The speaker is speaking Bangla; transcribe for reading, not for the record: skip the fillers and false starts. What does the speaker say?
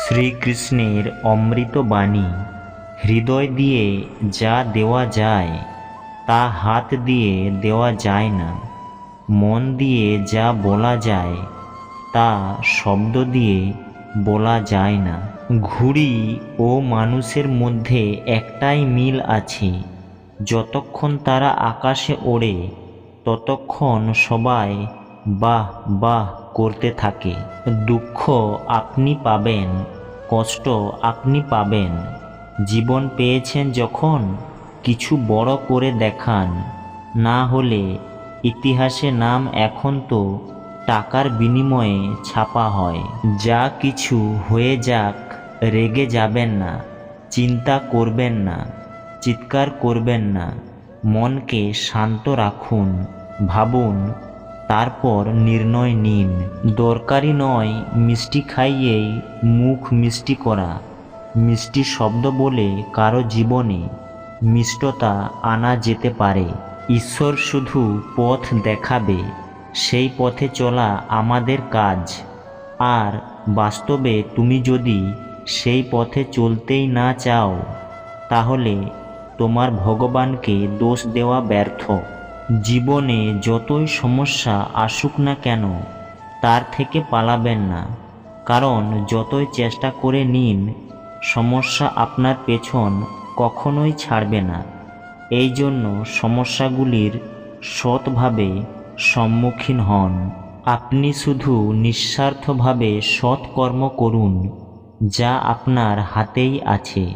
শ্রীকৃষ্ণের অমৃত বাণী। হৃদয় দিয়ে যা দেওয়া যায় তা হাত দিয়ে দেওয়া যায় না। মন দিয়ে যা বলা যায় তা শব্দ দিয়ে বলা যায় না। ঘুড়ি ও মানুষের মধ্যে একটাই মিল আছে, যতক্ষণ তারা আকাশে ওড়ে ততক্ষণ সবাই বাহ বাহ করতে থাকে। দুঃখ আপনি পাবেন, কষ্ট আপনি পাবেন। জীবন পেয়েছেন যখন কিছু বড় করে দেখান, না হলে ইতিহাসে নাম এখন তো টাকার বিনিময়ে ছাপা হয়। যা কিছু হয়ে যাক, রেগে যাবেন না, চিন্তা করবেন না, চিৎকার করবেন না। মনকে শান্ত রাখুন, ভাবুন, তারপর নির্ণয় নিন। দরকারি নয় মিষ্টি খাইয়েই মুখ মিষ্টি করা। মিষ্টি শব্দ বলে কারো জীবনে মিষ্টতা আনা যেতে পারে। ঈশ্বর শুধু পথ দেখাবে, সেই পথে চলা আমাদের কাজ। আর বাস্তবে তুমি যদি সেই পথে চলতেই না চাও, তাহলে তোমার ভগবানকে দোষ দেওয়া ব্যর্থ। জীবনে যতই সমস্যা আসুক না কেন, তার থেকে পালাবেন না, কারণ যতই চেষ্টা করে নিন, সমস্যা আপনার পেছন কখনোই ছাড়বে না। এই জন্য সমস্যাগুলির সৎভাবে সম্মুখীন হন। আপনি শুধু নিঃস্বার্থভাবে সৎ কর্ম করুন, যা আপনার হাতেই আছে।